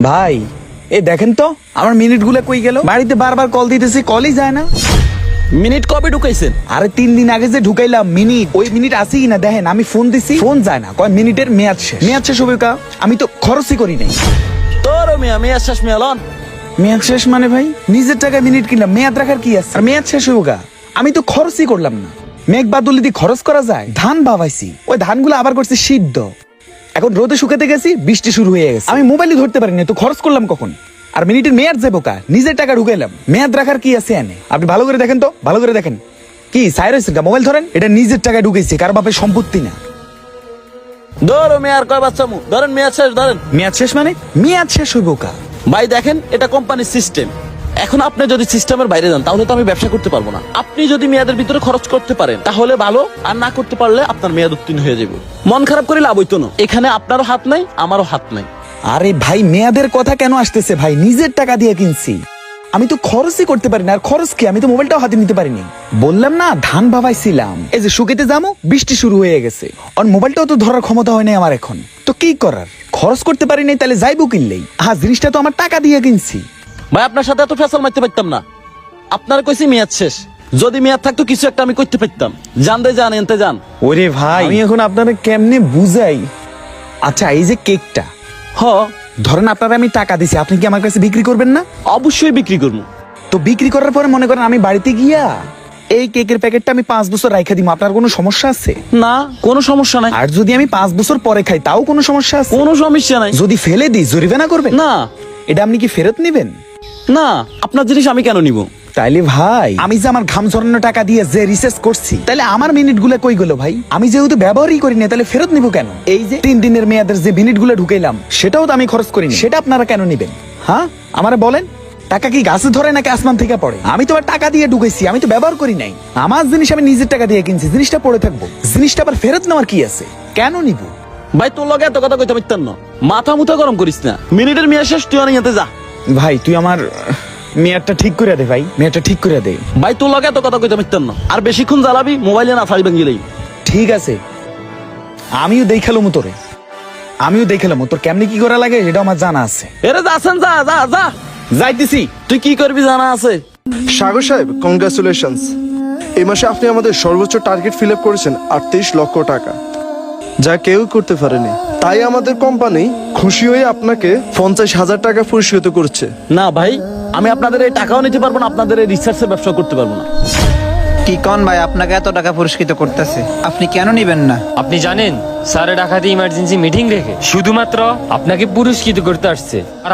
ভাই এ দেখেন তো আমার মিনিট গুলো কই গেল। বাড়িতে বারবার কল দিতেছি, কলই যায় না। মিনিট কবে ঢুকাইছেন? আরে 3 দিন আগে যে ঢুকাইলাম মিনিট, ওই মিনিট আছে কিনা দেখেন। আমি ফোন দিছি, ফোন যায় না, কয় মিনিটের মেয়াদ শেষ। মেয়াদ শেষ হবে কা? আমি তো খরচই করি নাই। তোর মেয়া শেষ মেয়ালন। মেয়াদ শেষ মানে ভাই নিজের টাকায় মিনিট কিনলাম, মেয়াদ রাখার কি আছে? আর মেয়াদ শেষ হইব গা? আমি তো খরচই করলাম না। মেঘ বাদুলি দিয়ে খরচ করা যায়? ধান বাবাইছি, ওই ধানগুলো আবার করছে সিদ্ধ। এখন রোদে শুকাতে গেছি, বৃষ্টি শুরু হয়ে গেছে। আমি মোবাইলই ধরতে পারিনি, তো খরচ করলাম কখন? আর মিনিটের মেয়াদ যাবো কা? নিজের টাকা ঢুকাইলাম, মেয়াদ রাখার কি আছে এনে? আপনি ভালো করে দেখেন তো, ভালো করে দেখেন। কি সাইরাস মোবাইল ধরেন, এটা নিজের টাকায় ঢুকাইছে, কার বাপের সম্পত্তি না। ধরো মেয়ার কয় বাচ্চা মু ধরেন, মেয়াদ শেষ ধরেন। মেয়াদ শেষ মানে মেয়াদ শেষ হইব কা? ভাই দেখেন, এটা কোম্পানির সিস্টেম। এখন আপনি যদি সিস্টেমের বাইরে যান তাহলে তো আমি ব্যবসা করতে পারবো না। আপনি যদি মেয়াদের ভিতরে খরচ করতে পারেন তাহলে ভালো, আর না করতে পারলে আপনার মেয়াদ উত্তীর্ণ হয়ে যাবে। মন খারাপ করে লাভ হইতো না। এখানে আপনারও হাত নাই, আমারও হাত নাই। আরে ভাই মেয়াদের কথা কেন আসতেছে ভাই? নিজের টাকা দিয়ে কিনছি, আমি তো খরচই করতে পারি না। আর খরচ কি? আমি তো মোবাইলটাও হাতে নিতে পারিনি। বললাম না ধান ভাবাইছিলাম, এই যে শুকিতে যাবো, বৃষ্টি শুরু হয়ে গেছে। আর মোবাইলটাও তো ধরার ক্ষমতা হয় নাই আমার এখন। তো কি করার? খরচ করতে পারি নাই, তাহলে যাইবো কিনলেই। জিনিসটা তো আমার টাকা দিয়ে কিনছি। ভাই আপনার সাথে এত ফেসাল মারতে পারতাম না। আপনার কইছি মেয়াদ শেষ, যদি মেয়াদ থাকতো কিছু একটা আমি করতে পারতাম। জান দে যান, এনতে যান। ওরে ভাই আমি এখন আপনারা কেমনে বুঝাই? আচ্ছা এই যে কেকটা, হ, ধরেন আপনারা আমি টাকা দিছি, আপনি কি আমার কাছে বিক্রি করবেন না? অবশ্যই বিক্রি করবো। তো বিক্রি করার পরে মনে করেন আমি বাড়িতে গিয়া এই কেকের প্যাকেটটা আমি 5 বছর রাইখা দিব, আপনার কোনো সমস্যা আছে? না, কোনো সমস্যা নাই। আর যদি আমি 5 বছর পরে খাই তাও কোনো সমস্যা আছে? কোনো সমস্যা নাই। যদি ফেলে দিই জরিমানা করবেন? না এটা আপনি কি ফেরত নেবেন? না, আপনার জিনিস আমি কেন নিব? তাইলে ভাই আমি যে আমার ঘাম ঝরানো টাকা দিয়ে যে রিসার্চ করছি, তাহলে আমার মিনিট গুলো কই গেল ভাই? আমি যেহেতু ব্যবহারই করি না, তাহলে ফেরত নিব কেন? এই যে 3 দিনের মেয়াদের যে মিনিট গুলো ঢুকাইলাম, সেটাও তো আমি খরচ করিনি, সেটা আপনারা কেন নিবেন? হ্যাঁ আমারে বলেন, টাকা কি গাছে ধরে নাকি আসমান থেকে পড়ে? আমি তো টাকা দিয়ে ঢুকাইছি, আমি তো ব্যবহার করি নাই। আমার জিনিস আমি নিজের টাকা দিয়ে কিনছি, জিনিসটা পড়ে থাকবো, জিনিসটা আবার ফেরত নেওয়ার কি আছে? কেন নিব? ভাই তোর লগে এত কথা কইতে পারতাম না। মাথা মুথা গরম করিস না। মিনিটের মেয়াদ শেষ, তুই অনেক যা। ভাই তুই আমার মেয়াদটা ঠিক করে দে ভাই, মেয়াদটা ঠিক করে দে। ভাই তোর লগে এত কথা কইতে পারতাম না। আর বেশিক্ষণ জ্বালাবি, মোবাইলে না ফাড়ি ভাঙ্গিলেই। ঠিক আছে, আমিও দেখালাম তোরে, আমিও দেখালাম তোর কেমনি কি করা লাগে, সেটা আমার জানা আছে। এরে যাচ্ছেন, যা যা যা। যাইতেছি। তুই কি করবি জানা আছে। সাগর সাহেব, কংগ্রাচুলেশনস। এই মাসে আপনি আমাদের সর্বোচ্চ টার্গেট ফিল আপ করেছেন 38 লক্ষ টাকা, যা কেউ করতে পারেনি। তাই আমাদের কোম্পানি খুশি হয়ে আপনাকে 50,000 টাকা পুরস্কৃত করছে। না ভাই, আমি আপনাদের এই টাকাও নিতে পারবো না, আপনাদের এই রিসার্চের ব্যবসা করতে পারবো না। কি কন ভাই, আপনাকে এত টাকা পুরস্কৃত করতেছে, আপনি কেন নিবেন না? আপনি জানেন স্যারে ঢাকাতে ইমার্জেন্সি মিটিং রেখে শুধুমাত্র আপনাকে পুরস্কৃত করতে আসছে। আর